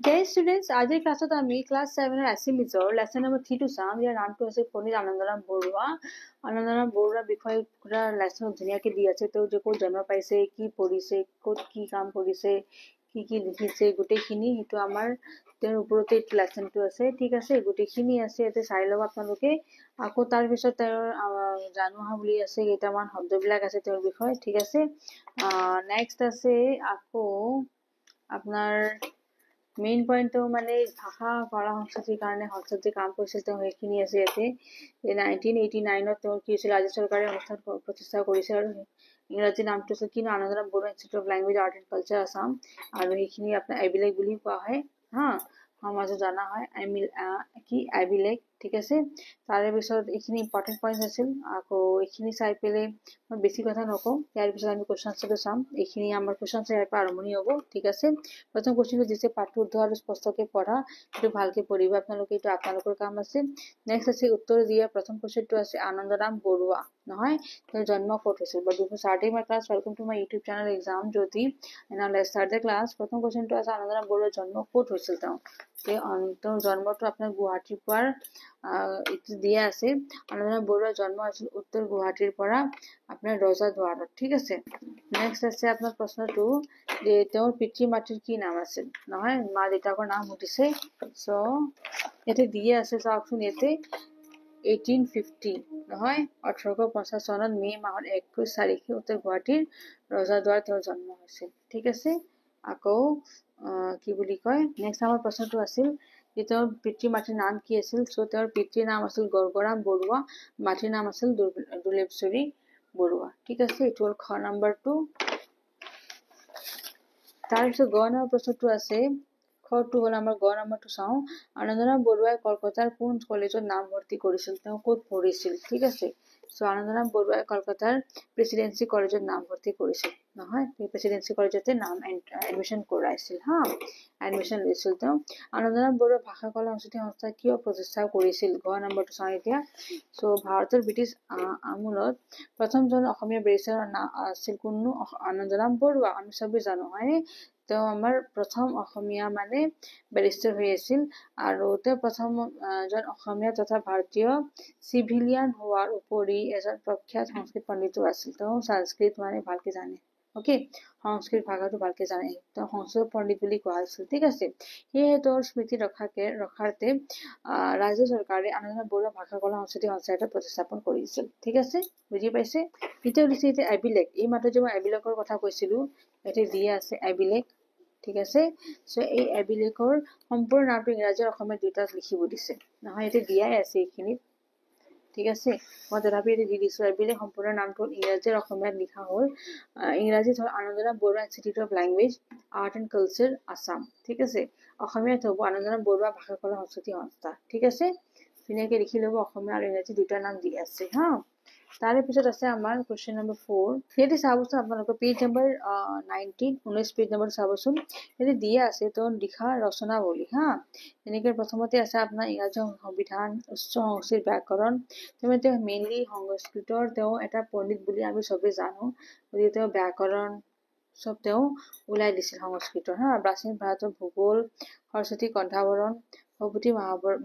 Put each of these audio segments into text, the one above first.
Dear students, আজিৰ ক্লাছত আমি ক্লাছ 7 এছামিজৰ লেসন নম্বৰ 3 টো চাম। ইয়াৰ নামটো আছে পণ্ডিত আনন্দৰাম বৰুৱা। আনন্দৰাম বৰুৱাৰ বিষয়ে পুৰা লেসন ধুনীয়াকৈ দি আছে। তেওঁ যে ক'ত জন্ম পাইছে, কি পঢ়িছে, ক'ত কি কাম কৰিছে, কি লিখিছে, গোটেইখিনি সেইটো আমাৰ তেওঁৰ ওপৰতে লেসনটো আছে। ঠিক আছে, গোটেইখিনি আছে ইয়াতে চাই ল'ব আপোনালোকে। আকৌ তাৰ পিছত তেওঁৰ জানো আহা বুলি আছে, কেইটামান শব্দবিলাক আছে তেওঁৰ বিষয়ে। ঠিক আছে, নেক্সট আছে আকৌ আপোনাৰ মেইন পইণ্টটো মানে ভাষা কলা সংস্কৃতিৰ কাৰণে সংস্কৃতি কাম কৰিছিল তেওঁ সেইখিনি আছে ইয়াতে। 1989 তেওঁ কি হৈছিল, ৰাজ্য চৰকাৰে অনুষ্ঠান প্ৰতিষ্ঠা কৰিছে আৰু ইংৰাজী নামটো আছিল কিন্তু Anandaram Barua institute of language art and culture Assam. আৰু সেইখিনি আপোনাৰ এবিলেক বুলি কোৱা হয় হা, সমাজত জনা হয় কি এবিলেক। ঠিক আছে, তাৰে পিছত এইখিনি ইম্পৰ্টেণ্ট পইণ্ট আছিল। আকৌ এইখিনি চাই পেলাই মই বেছি কথা নকওঁ। ইয়াৰ পিছত আমি কুৱেশ্যন আনচাৰটো চাম। এইখিনি আমাৰ কুৱেশ্যন আনচাৰ ইয়াৰ পৰা আৰম্ভণি হ'ব। ঠিক আছে, প্ৰথম কুৱেশ্যনটো দিছে পাঠটো শুদ্ধ আৰু স্পষ্টকৈ পঢ়া, সেইটো ভালকে পঢ়িব আপোনালোকে, এইটো আপোনালোকৰ কাম আছে। নেক্সট আছে উত্তৰ দিয়া। প্ৰথম কুৱেশ্যনটো আছে আনন্দৰাম বৰুৱা নহয়, তেওঁৰ জন্ম ক'ত হৈছিল। But before starting my class, welcome to my YouTube channel Exam Jyoti. Now let's start the class. প্ৰথম কুৱেশ্যনটো আছে আনন্দৰাম বৰুৱাৰ জন্ম ক'ত হৈছিল। তেওঁৰ জন্মটো আপোনাৰ গুৱাহাটীৰ পৰা এইটো দিয়া আছে। আনন্দৰাম বৰুৱাৰ জন্ম হৈছিল উত্তৰ গুৱাহাটীৰ পৰা আপোনাৰ ৰজাদ্বাৰত। ঠিক আছে, নেক্সট আছে আপোনাৰ প্ৰশ্নটো যে তেওঁৰ পিতৃ মাতৃৰ কি নাম আছিল নহয়, মা দেউতাকৰ নাম সুধিছে। চ' ইয়াতে দিয়ে আছে চাওকচোন, ইয়াতে 1850 নহয় 1850 চনত মে মাহৰ 21 তাৰিখে উত্তৰ গুৱাহাটীৰ ৰজাদ্বাৰত তেওঁৰ জন্ম হৈছিল। ঠিক আছে, আকৌ কি বুলি কয়, নেক্সট আমাৰ প্ৰশ্নটো আছিল যে তেওঁৰ পিতৃ মাতৃৰ নাম কি আছিল। চ' তেওঁৰ পিতৃৰ নাম আছিল গৰ্গৰাম বৰুৱা, মাতৃৰ নাম আছিল দুলেশ্বৰী বৰুৱা। ঠিক আছে, এইটো হ'ল খ নম্বৰটো। তাৰপিছত গ নম্বৰ প্ৰশ্নটো আছে, খটো হ'ল আমাৰ গ নম্বৰটো চাওঁ। আনন্দৰাম বৰুৱাই কলকাতাৰ কোন কলেজত নামভৰ্তি কৰিছিল, তেওঁ ক'ত পঢ়িছিল। ঠিক আছে, চ' আনন্দৰাম বৰুৱাই কলকাতাৰ প্ৰেচিডেন্সি কলেজত নামভৰ্তি কৰিছিল নহয়, প্ৰেচিডেন্সি কলেজতে নাম এডমিশ্যন কৰাইছিল হা, এডমিশ্যন লৈছিল তেওঁ। আনন্দৰাম বৰুৱা ভাষা কলা সংস্কৃতি সংস্থা কিয় প্ৰতিষ্ঠা কৰিছিল, গ নম্বৰটো চাওঁ এতিয়া। চ' ভাৰতৰ ব্ৰিটিছ আমোলত প্ৰথমজন অসমীয়া বেৰিষ্টাৰৰ নাম আছিল কোনো, আনন্দৰাম বৰুৱা। আমি চবেই জানো হয়নে, তেওঁ আমাৰ প্ৰথম অসমীয়া মানে বেৰিষ্টাৰ হৈ আছিল। আৰু তেওঁ প্ৰথম এজন অসমীয়া তথা ভাৰতীয় চিভিলিয়ান হোৱাৰ উপৰি এজন প্ৰখ্যাত সংস্কৃত পণ্ডিতো আছিল। তেওঁ সংস্কৃত মানে ভালকে জানে, অকে, সংস্কৃত ভাষাটো ভালকে জানে, তেওঁ সংস্কৃত পণ্ডিত বুলি কোৱা হৈছিল। ঠিক আছে, সেয়েহে তেওঁৰ স্মৃতি ৰক্ষাৰ্থে ৰাজ্য চৰকাৰে আনন্দৰাম বৰুৱা ভাষা কলা সংস্কৃতি সংস্থা এটা প্ৰতিস্থাপন কৰিছিল। ঠিক আছে, বুজি পাইছে। এতিয়া দিছে এতিয়া এবিলেক। এই মাত্ৰ যে মই এবিলেকৰ কথা কৈছিলো, ইয়াতে দিয়ে আছে এবিলেক। ঠিক আছে, চ' এই এবিলেকৰ সম্পূৰ্ণ নামটো ইংৰাজী আৰু অসমীয়া দুয়োটাত লিখিব দিছে নহয়, ইয়াতে দিয়াই আছে এইখিনিত। ঠিক আছে, মই তথাপি ইয়াতে দি দিছো। এবিলেক সম্পূৰ্ণ নামটো ইংৰাজী আৰু অসমীয়াত লিখা হ'ল। ইংৰাজীত হ'ল Anandaram Barua institute of language art and culture Assam. ঠিক আছে, অসমীয়াত হ'ব আনন্দৰাম বৰুৱা ভাষা কলা সংস্কৃতি সংস্থা। ঠিক আছে, ধুনীয়াকে লিখি ল'ব, অসমীয়া আৰু ইংৰাজী দুটা নাম দি আছে হা। তাৰে পিছত আছে আমাৰ কুৱেশ্যন নম্বৰ 4। ইয়াতে চাবচোন আপোনালোকৰ পেজ নম্বৰ 19 পেজ নম্বৰ চাবচোন, ইয়াতে দিয়ে আছে তেওঁ লিখা ৰচনাৱলী হা। যেনেকে প্ৰথমতে আছে আপোনাৰ ইংৰাজী সংবিধান, উচ্চ সংস্কৃত ব্যাকৰণ। তেওঁ মেইনলি সংস্কৃতৰ তেওঁ এটা পণ্ডিত বুলি আমি চবেই জানো, গতিকে তেওঁ ব্যাকৰণ চব তেওঁ ওলাই দিছিল সংস্কৃতৰ হা। প্ৰাচীন ভাৰতৰ ভূগোল, সৰস্বতী কণ্ঠাৱৰণ, ভূপতি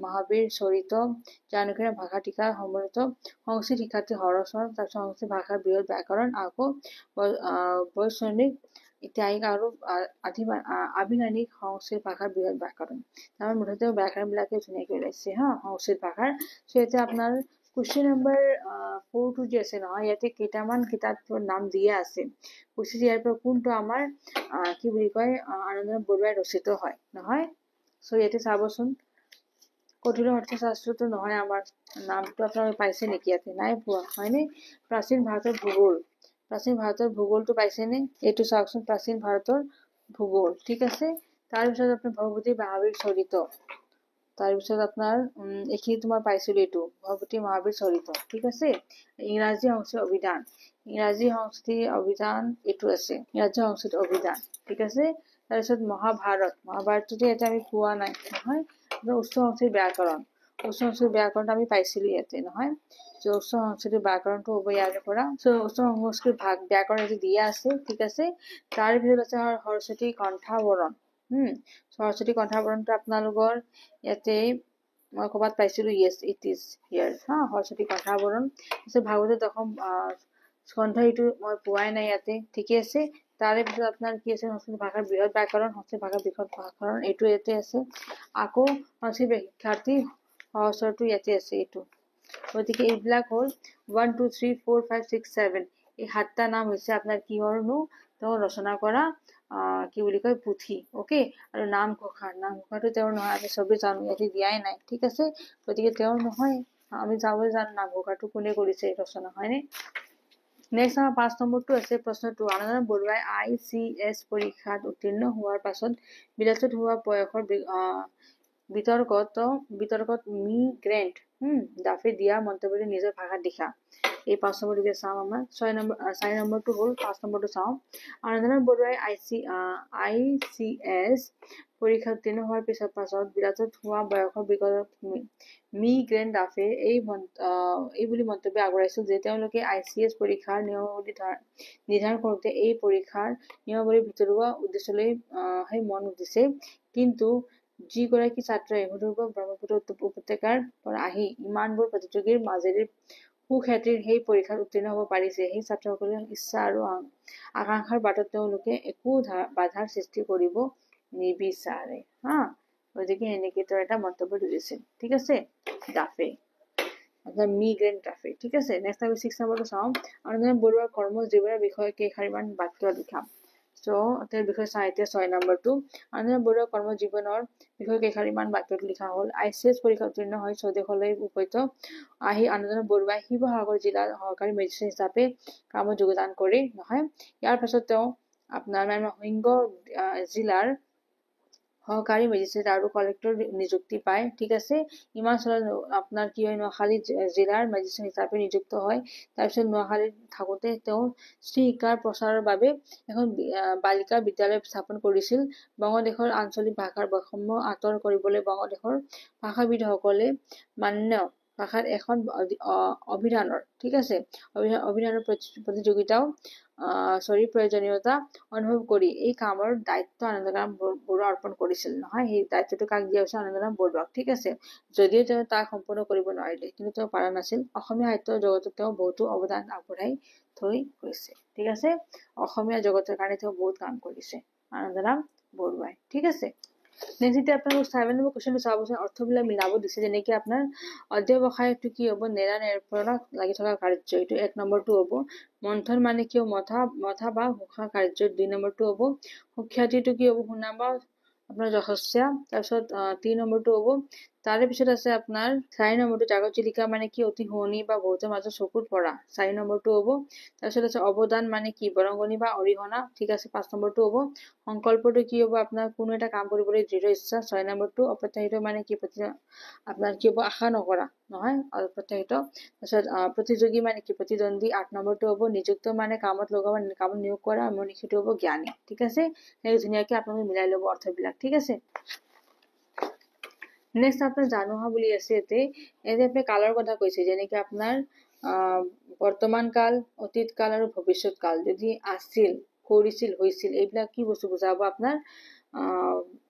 মহাবীৰ চৰিত, জানকীৰ ভাষা টিকা সমৃত, সংস্কৃত শিক্ষাৰ্থী হৰচৰণ, তাৰপিছত সংস্কৃত ভাষাৰ বৃহৎ ব্যাকৰণ, আকৌ বৈষ্ণৱিক ইত্যাদি আৰু আভিধানিক সংস্কৃত ভাষাৰ বৃহৎ ব্যাকৰণ। তাৰমানে মুঠতে ব্যাকৰণবিলাকে ধুনীয়াকৈ ওলাইছে হা সংস্কৃত ভাষাৰ। চ' এতিয়া আপোনাৰ কুৱেশ্যন নম্বৰ 4টো যে আছে নহয়, ইয়াতে কেইটামান কিতাপৰ নাম দিয়া আছে। কৈছে যে ইয়াৰ পৰা কোনটো আমাৰ কি বুলি কয় আনন্দৰাম বৰুৱাই ৰচিত হয় নহয়। চ' ইয়াতে চাবচোন, কঠিন অৰ্থশাস্ত্ৰটো নহয়, আমাৰ নামটো আপোনালোকে পাইছে নেকি, ইয়াতে নাই পোৱা হয়নে। প্ৰাচীন ভাৰতৰ ভূগোল, প্ৰাচীন ভাৰতৰ ভূগোলটো পাইছেনে, এইটো চাওকচোন, প্ৰাচীন ভাৰতৰ ভূগোল। ঠিক আছে, তাৰপিছত আপোনাৰ ভগৱতী মহাবীৰ চৰিত, তাৰপিছত আপোনাৰ এইখিনি তোমাৰ পাইছিলো, এইটো ভগৱতী মহাবীৰ চৰিত। ঠিক আছে, ইংৰাজী সংস্কৃত অভিধান, ইংৰাজী সংস্কৃতি অভিধান এইটো আছে, ইংৰাজী সংস্কৃত অভিধান। ঠিক আছে, তাৰপিছত মহাভাৰতটো ইয়াতে আমি পোৱা নাই নহয়। উচ্চ সংস্কৃত ব্যাকৰণ, উচ্চ সংস্কৃত ব্যাকৰণটো আমি পাইছিলো ইয়াতে নহয়। উচ্চ সংস্কৃত ব্যাকৰণটো হ'ব ইয়াৰে পৰা। উচ্চ সংস্কৃত ব্যাকৰণ এইটো দিয়া আছে। ঠিক আছে, তাৰ পিছত আছে সৰস্বতী কণ্ঠাৱৰণ সৰস্বতী কণ্ঠাৱৰণটো আপোনালোকৰ ইয়াতে মই ক'ৰবাত পাইছিলো ইয়েছ ইট ইজ হিয়াৰ সৰস্বতী কণ্ঠাৱৰণ ভাগৱতৰ দশম স্কন্ধ এইটো মই পোৱাই নাই ইয়াতে ঠিকে আছে তাৰে পিছত আপোনাৰ কি আছে সংস্কৃত ভাষাৰ বৃহৎ ব্যাকৰণ সংস্কৃত ভাষাৰ বৃহৎ ব্যাকৰণ এইটো ইয়াতে আছে আকৌ সংস্কৃত শিক্ষাৰ্থী সহস্ৰটো ইয়াতে আছে এইটো গতিকে এইবিলাক হ'ল 1 2 3 4 5 6 7 এই 7টা নাম হৈছে আপোনাৰ কিহৰনো তেওঁ ৰচনা কৰা কি বুলি কয় পুথি ওকে আৰু নামঘোষাটো তেওঁৰ নহয় আমি সবেই জানো ইয়াতে দিয়াই নাই ঠিক আছে গতিকে তেওঁৰ নহয় আমি যাবই জানো নামঘোষাটো কোনে কৰিছে ৰচনা হয়নে নেক্সট আমাৰ 5 নম্বৰটো আছে প্ৰশ্নটো আনন্দৰাম বৰুৱাই ICS পৰীক্ষাত উত্তীৰ্ণ হোৱাৰ পাছত বিলাসত হোৱা বয়সৰ বিতৰ্কত মিগ্ৰেণ্ট ডাফে দিয়া মন্তব্যটো নিজৰ ভাষাত লিখা এই 5 নম্বৰটো চাওঁ আমাৰ 4 নম্বৰটো হ'ল 5 নম্বৰটো চাওঁ আনন্দৰাম বৰুৱাই ICS পৰীক্ষাত উত্তীৰ্ণ হোৱাৰ পাছত বিলাসত হোৱা বয়সৰ বিগত মিগ্ৰেণ্ট ডাফে এই বুলি মন্তব্য আগবঢ়াইছিল যে তেওঁলোকে ICS পৰীক্ষাৰ নিয়মাৱলী নিৰ্ধাৰণ কৰোঁতে এই পৰীক্ষাৰ নিয়মাৱলী ভিতৰুৱা উদ্দেশ্যলৈ মন দিছে কিন্তু যিগৰাকী ছাত্ৰই সুদূৰ ব্ৰহ্মপুত্ৰ উপত্যকাৰ পৰা আহি ইমানবোৰ প্ৰতিযোগীৰ মাজেৰে সুখ্যাতিৰ সেই পৰীক্ষাত উত্তীৰ্ণ হ'ব পাৰিছে সেই ছাত্ৰসকলৰ ইচ্ছা আৰু আকাংক্ষাৰ বাটত তেওঁলোকে একো বাধাৰ সৃষ্টি কৰিব নিবিচাৰে গতিকে এনেকে তেওঁ এটা মন্তব্য দিছিল ঠিক আছে ডাফে মিগ্ৰেণ্ট ডাফে ঠিক আছে নেক্সট আমি 6 নম্বৰটো চাওঁ আনন্দৰাম বৰুৱাৰ কৰ্ম জীৱনৰ বিষয়ে কেইষাৰিমান বাক্য লিখা তেওঁৰ বিষয়ে চাওঁ এতিয়া 6 নম্বৰটো আনন্দৰাম বৰুৱাৰ কৰ্ম জীৱনৰ বিষয়ে কেইষাৰিমান বাক্যটো লিখা হ'ল ICS পৰীক্ষা উত্তীৰ্ণ হৈ স্বদেশলৈ উপনীত আহি আনন্দৰাম বৰুৱাই শিৱসাগৰ জিলাৰ সহকাৰী মেজিষ্ট্ৰেট হিচাপে কামত যোগদান কৰে নহয় ইয়াৰ পাছত তেওঁ আপোনাৰ মহিংগ জিলাৰ সহকাৰী মেজিষ্ট্ৰেট আৰু কালেক্টৰ নিযুক্তি পায় ঠিক আছে ইমান চনত আপোনাৰ কি হয় নোয়াখালী জিলাৰ মেজিষ্ট্ৰেট হিচাপে নিযুক্ত হয় তাৰপিছত নোয়াখালীত থাকোঁতে তেওঁ স্ত্ৰী শিক্ষাৰ প্ৰচাৰৰ বাবে এখন বালিকা বিদ্যালয় স্থাপন কৰিছিল বংগদেশৰ আঞ্চলিক ভাষাৰ বৈষম্য আঁতৰ কৰিবলৈ বংগদেশৰ ভাষাবিদসকলে মান্য ভাষাত এখন অভিধানৰ ঠিক আছে অভিধানৰ প্ৰতিযোগিতাও প্ৰয়োজনীয়তা অনুভৱ কৰি এই কামৰ দায়িত্ব আনন্দৰাম বৰুৱা অৰ্পণ কৰিছিল নহয় সেই দায়িত্বটো কাক দিয়া হৈছে আনন্দৰাম বৰুৱাক ঠিক আছে যদিও তেওঁ তাক সম্পূৰ্ণ কৰিব নোৱাৰিলে কিন্তু তেওঁ পাৰা নাছিল অসমীয়া সাহিত্য জগতত তেওঁ বহুতো অৱদান আগবঢ়াই থৈ গৈছে ঠিক আছে অসমীয়া জগতৰ কাৰণে তেওঁ বহুত কাম কৰিছে আনন্দৰাম বৰুৱাই ঠিক আছে নেক্সট এতিয়া আপোনালোক 7 নম্বৰ কুৱেশ্যনটো চাবচোন অৰ্থবিলাক মিলাব দিছে যেনেকে আপোনাৰ অধ্যৱসায়টো কি হ'ব নেৰা নেপেৰা লাগি থকা কাৰ্য এইটো 1 নম্বৰটো হ'ব মন্থন মানে কি মথা বা ঘোষা কাৰ্য 2 নম্বৰটো হ'ব সুখ্যাতিটো কি হ'ব সুনাম বা আপোনাৰ যশস্যা তাৰপিছত 3 নম্বৰটো হ'ব তাৰে পিছত আছে আপোনাৰ 4 নম্বৰটো জাগত জিলিকা মানে কি অতি শুৱনি বা বহুতৰ মাজত চকুত পৰা 4 নম্বৰটো হ'ব তাৰপিছত আছে অৱদান মানে কি বৰংগনি বা অৰিহণা ঠিক আছে 5 নম্বৰটো হ'ব সংকল্পটো কি হ'ব আপোনাৰ কোনো এটা কাম কৰিবলৈ দৃঢ় ইচ্ছা 6 নম্বৰটো অপ্ৰত্যাশিত মানে কি আপোনাৰ কি হ'ব আশা নকৰা নহয় অপ্ৰত্যাশিত তাৰপিছত প্ৰতিযোগী মানে কি প্ৰতিদ্বন্দ্বী 8 নম্বৰটো হ'ব নিযুক্ত মানে কামত লগাব কামত নিয়োগ কৰা আৰু নিশ্চিত হ'ব জ্ঞানী ঠিক আছে সেই ধুনীয়াকৈ আপোনালোকে মিলাই ল'ব অৰ্থবিলাক ঠিক আছে নেক্সট আপোনাৰ জানোহা বুলি আছে ইয়াতে আপুনি কালৰ কথা কৈছে যেনেকে আপোনাৰ বৰ্তমান কাল অতীত কাল আৰু ভৱিষ্যৎ কাল যদি আছিল কৰিছিল হৈছিল এইবিলাক কি বস্তু বুজাব আপোনাৰ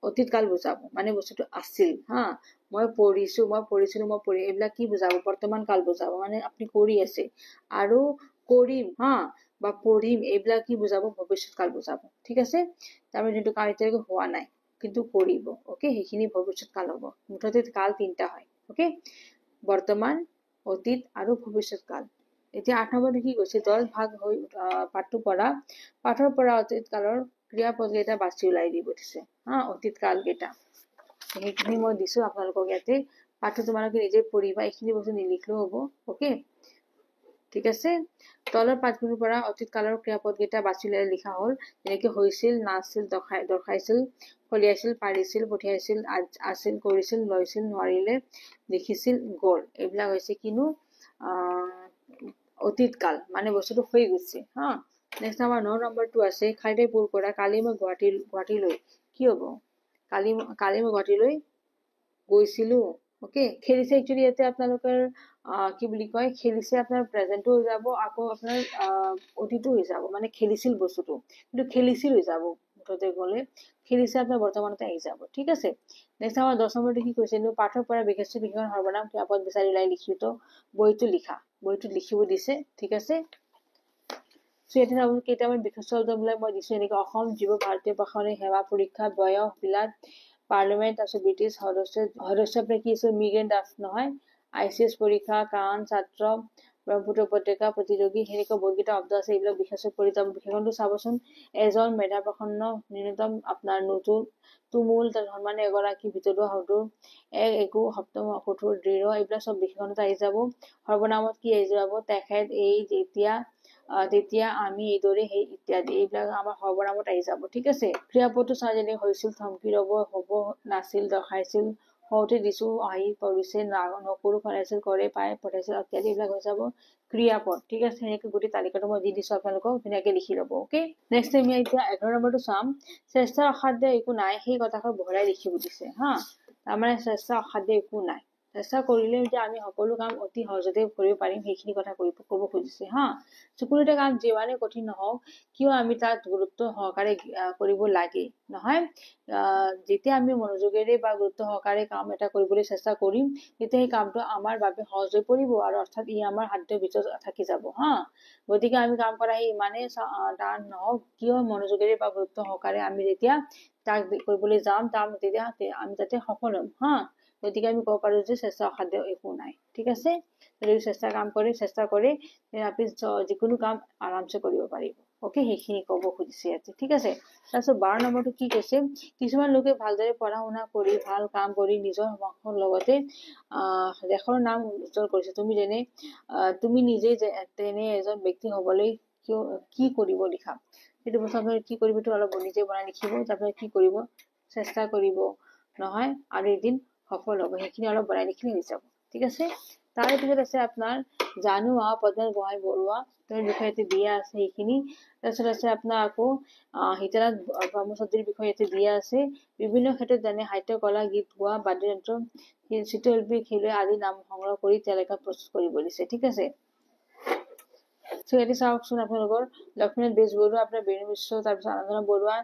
অতীত কাল বুজাব মানে বস্তুটো আছিল মই পঢ়িছিলো এইবিলাক কি বুজাব বৰ্তমান কাল বুজাব মানে আপুনি কৰি আছে আৰু কৰিম বা পঢ়িম এইবিলাক কি বুজাব ভৱিষ্যৎ কাল বুজাব ঠিক আছে তাৰমানে যোনটো কাল এতিয়ালৈকে হোৱা নাই কিন্তু কৰিব ওকে সেইখিনি ভৱিষ্যৎ কাল হ'ব মুঠতে কাল 3টা হয় ওকে বৰ্তমান অতীত আৰু ভৱিষ্যৎ কাল এতিয়া 8 নম্বৰটো কি কৈছে 10 ভাগ হৈ পাঠৰ পৰা অতীত কালৰ ক্ৰিয়াপদ কেইটা বাছি ওলাই দিব দিছে অতীত কাল কেইটা সেইখিনি মই দিছো আপোনালোকক ইয়াতে পাঠটো তোমালোকে নিজে পঢ়িবা এইখিনি বস্তু নিলিখিলেও হ'ব ওকে ঠিক আছে তলৰ পাঠবোৰৰ পৰা অতীত কালৰ ক্ৰিয়াপদ কেইটা বাছি উলিয়াই লিখা হ'ল যেনেকে হৈছিল নাছিল দৰ্শাইছিল ফলিয়াইছিল পাৰিছিল পঠিয়াইছিল আছিল কৰিছিল লৈছিল নোৱাৰিলে লিখিছিল গ'ল এইবিলাক হৈছে কিনো অতীত কাল মানে বস্তুটো হৈ গৈছে নেক্সট আমাৰ 9 নম্বৰটো আছে খাইতে পুৰ কৰা কালি মই গুৱাহাটীলৈ কি হ'ব কালি মই গুৱাহাটীলৈ গৈছিলো ওকে খেলিছে একচুয়ালি ইয়াতে আপোনালোকৰ কি বুলি কয় খেলিছে আপোনাৰ প্ৰেজেন্টটো হৈ যাব আকৌ আপোনাৰ অতীতো হৈ যাব মানে খেলিছিল বস্তুটো কিন্তু খেলিছিল হৈ যাব মুঠতে গ'লে খেলিছে আপোনাৰ বৰ্তমানতে আহি যাব ঠিক আছে নেক্সট আমাৰ 10 নম্বৰটো কি কৈছিলো পাঠৰ পৰা বিশেষ্য বিশেষণ সৰ্বনাম ক্ৰিয়াপদ বিচাৰি উলাই লিখিত বইটো লিখা বইটো লিখিব দিছে ঠিক আছে সো এটা আমি কেইটামান বিশেষ্য শব্দবিলাক মই দিছো এনেকৈ অসম জীৱ ভাৰতীয় প্ৰশাসনিক সেৱা পৰীক্ষা বয়স বিলাত পাৰ্লামেন্ট আছে ব্ৰিটিছ সদস্য কি আছে মিগ্ৰেন্ট নহয় আইসিএস পৰীক্ষা কান ছাত্ৰ ব্ৰহ্মপুত্ৰ উপত্যকা প্ৰতিযোগী হেনেকৈ বহুকেইটা শব্দ আছে এইবিলাক বিশেষ্য পৰিতাপ বিশেষণটো চাবচোন এজন মেধাপ্ৰসন্ন ন্যূনতম আপোনাৰ নতুন তুমুল মানে এগৰাকী ভিতৰুৱা হয়তো একো সপ্তম কঠোৰ দৃঢ় এইবিলাক সব বিশেষণত আহি যাব সৰ্বনামত কি আহি যাব তেখেত এই তেতিয়া আমি এইদৰে সেই ইত্যাদি এইবিলাক আমাৰ সৰ্বনামত আহি যাব ঠিক আছে ক্ৰিয়াপদটো চাই যেনে হৈছিল ধমকি ৰব হ'ব নাছিল দখাইছিল হওঁতে দিছো আহি পৰিছে নকৰো ফলাইছিল কৰে পাই পঠাইছিল ইত্যাদি এইবিলাক হৈ যাব ক্ৰিয়াপদ ঠিক আছে এনেকৈ গোটেই তালিকাটো মই দি দিছো আপোনালোকক ধুনীয়াকৈ লিখি ল'ব ওকে নেক্সট আমি এতিয়া 11 নম্বৰটো চাম চেষ্টাৰ অসাধ্য একো নাই সেই কথাষাৰ বহলাই লিখিব দিছে হা তাৰমানে চেষ্টা অসাধ্য একো নাই চেষ্টা কৰিলে যে আমি সকলো কাম অতি সহজতে কৰিব পাৰিম সেইখিনি কথা ক'ব খুজিছে হা সকলোটা কাম যিমানে কঠিন নহওক কিয় আমি তাত গুৰুত্ব সহকাৰে কৰিব লাগে নহয় যেতিয়া আমি মনোযোগেৰে বা গুৰুত্ব সহকাৰে কাম এটা কৰিবলৈ চেষ্টা কৰিম তেতিয়া এই কামটো আমাৰ বাবে সহজ হৈ পৰিব আৰু অৰ্থাৎ ই আমাৰ সাধ্যৰ ভিতৰত থাকি যাব হা গতিকে আমি কাম কৰা ইমানে টান নহওক কিয় মনোযোগেৰে বা গুৰুত্ব সহকাৰে আমি যেতিয়া তাক কৰিবলৈ যাম তেতিয়া আমি যাতে সফল হ'ম হা গতিকে আমি ক'ব পাৰো যে চেষ্টা অসাধ্য একো নাই ঠিক আছে যদি চেষ্টা কৰে আপনি যিকোনো কাম আৰামছে কৰিব পাৰিব ওকে সেইখিনি ক'ব খুজিছে আছে ঠিক আছে তাৰপিছত 12 নম্বৰটো কি কৈছে কিছুমান লোকে ভালদৰে পঢ়া শুনা কৰি ভাল কাম কৰি নিজৰ সমাজৰ লগতে দেশৰ নাম উজ্জ্বল কৰিছে তুমি নিজে তেনে এজন ব্যক্তি হ'বলৈ কি কৰিব লিখা সেইটো বস্তু আপুনি কি কৰিব তো অলপ নিজে বনাই লিখিব তাৰপৰা কি কৰিব চেষ্টা কৰিব নহয় আৰু এদিন সফল হ'ব সেইখিনি অলপ বনাই লিখিলে হৈ যাব ঠিক আছে তার পিছত আছে আপনার জানুয়া পদ্মনাথ গোহাঁই বৰুৱা তেওঁৰ বিষয়ে দিয়া আছে এইখিনি তাৰপিছত আছে আপোনাৰ আকৌ হিতানাথ ব্ৰহ্মচৰ্যৰ বিষয়ে দিয়া আছে বিভিন্ন ক্ষেত্ৰত যেনে সাহিত্য কলা গীত গোৱা বাদ্যযন্ত্ৰ চিত্ৰশিল্পী খেলুৱৈ আদি নাম সংগ্ৰহ কৰি তালিকা প্ৰস্তুত কৰিব দিছে ঠিক আছে সো এটি চাওকচোন আপোনালোকৰ লক্ষ্মীনাথ বেজবৰুৱা আপোনাৰ বেণু মিশ্ৰ তাৰপিছত আনন্দন বৰুৱা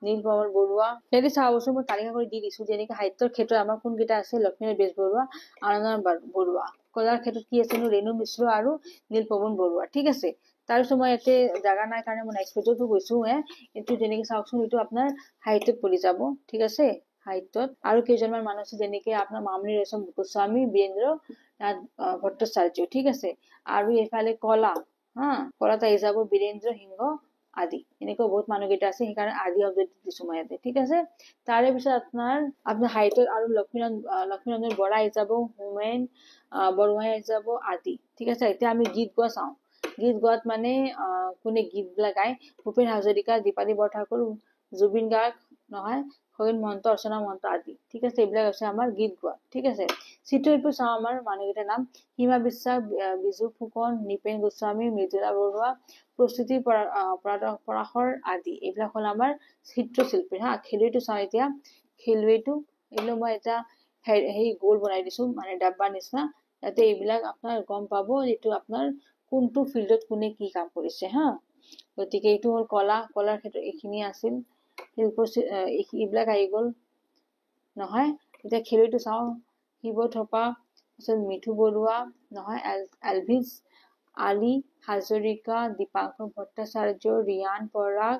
নীল কমল বৰুৱা এটি চাওকচোন মই তালিকা কৰি দি দিছো যেনেকৈ সাহিত্যৰ ক্ষেত্ৰত আমাৰ কোনকেইটা আছে লক্ষ্মীনাথ বেজবৰুৱা আনন্দন বৰুৱা কলাৰ ক্ষেত্ৰত কি আছে ৰেণু মিশ্ৰ আৰু নীলপৱন বৰুৱা ঠিক আছে তাৰপিছত মই ইয়াতে জাগা নাই কাৰণে মই নেক্সট পেজতো গৈছো এইটো যেনেকৈ চাওকচোন এইটো আপোনাৰ সাহিত্যত পৰি যাব ঠিক আছে সাহিত্যত আৰু কেইজনমান মানুহ আছে যেনেকৈ আপোনাৰ মামনি ৰয়ছম গোস্বামী বীৰেন্দ্ৰ নাথ ভট্টাচাৰ্য ঠিক আছে আৰু এইফালে কলা কলাত আহি যাব বীৰেন্দ্ৰ সিংহ আদি এনেকৈ বহুত মানুহকেইটা আছে সেইকাৰণে আদি শব্দ দিছো মই ইয়াতে ঠিক আছে তাৰে পিছত আপোনাৰ সাহিত্যত আৰু লক্ষ্মীনন্দন বৰা আহি যাব হোমেন বৰুৱাই আহি যাব আদি ঠিক আছে এতিয়া আমি গীত গোৱা চাওঁ গীত গোৱাত মানে কোনে গীতবিলাক গায় ভূপেন হাজৰিকা দীপালী বৰঠাকুৰ জুবিন গাৰ্গ নহয় খগেন মহন্ত অৰ্চনা মহন্ত আদি ঠিক আছে এইবিলাক আছে আমাৰ গীত গোৱা ঠিক আছে চিত্ৰশিল্পী চাওঁ আমাৰ মানুহকেইটাৰ নাম হিমা বিশ্বাস বিজু ফুকন নিপেন গোস্বামী মৃদুলা বৰুৱা প্ৰস্তুতি পৰাশৰ আদি এইবিলাক হ'ল আমাৰ চিত্ৰশিল্পী খেলুৱৈটো চাওঁ এতিয়া খেলুৱৈটো এইবিলাক মই এটা সেই গোল বনাই দিছো মানে ডাব্বা নিচিনা যাতে এইবিলাক আপোনাৰ গম পাব যেটো আপোনাৰ কোনটো ফিল্ডত কোনে কি কাম কৰিছে গতিকে এইটো হ'ল কলাৰ ক্ষেত্ৰত এইখিনি আছিল এইবিলাক আহি গ'ল নহয় এতিয়া খেলুৱৈটো চাওঁ শিৱ থপা মিঠু বৰুৱা নহয় এলভিছ আলী হাজৰিকা দীপাংকৰ ভট্টাচাৰ্য ৰিয়ান পৰাগ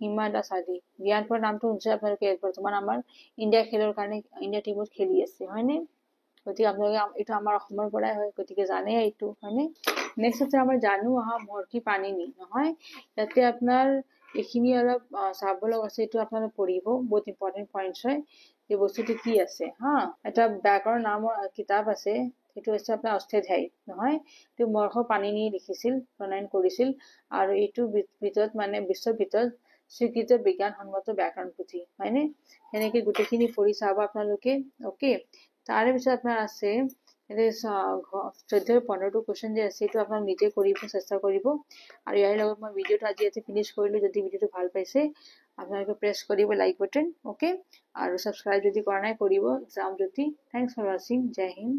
হিমা দাস আদি ৰিয়ান পৰাগ নামটো শুনিছে আপোনালোকে বৰ্তমান আমাৰ ইণ্ডিয়া খেলৰ কাৰণে ইণ্ডিয়া টিমত খেলি আছে হয়নে গতিকে আপোনালোকে এইটো আমাৰ অসমৰ পৰাই হয় গতিকে জানে এইটো হয়নে নেক্সট আছে আমাৰ জানো আহা মৰ্কি পানিনি নহয় ইয়াতে আপোনাৰ এইখিনি অলপ চাব লগা আছে এইটো আপোনালোকে পঢ়িব বহুত ইম্পৰ্টেণ্ট পইণ্টছ হয় এই বস্তুটো কি আছে এটা ব্যাকৰণ নামৰ কিতাপ আছে সেইটো হৈছে আপোনাৰ অষ্টাধ্যায়ী নহয় এইটো মৰ্ষ পানিনি লিখিছিল প্ৰণয়ন কৰিছিল আৰু এইটো ভিতৰত মানে বিশ্বৰ ভিতৰত স্বীকৃত বিজ্ঞানসন্মত ব্যাকৰণ পুথি হয়নে এনেকৈ গোটেইখিনি পঢ়ি চাব আপোনালোকে ওকে তাৰে পিছত আপোনাৰ আছে 14-15টো কোৱেশ্চন যে আছে এইটো আপোনালোকে নিজে কৰিব চেষ্টা কৰিব আৰু ইয়াৰ লগত মই ভিডিঅ'টো আজি ইয়াতে ফিনিশ কৰিলো যদি ভিডিঅ'টো ভাল পাইছে আপোনালোকে প্ৰেছ কৰিব লাইক বাটন ওকে আৰু সাবস্ক্ৰাইব যদি কৰা নাই কৰিব exam Jyoti thanks for watching জয় হিন্দ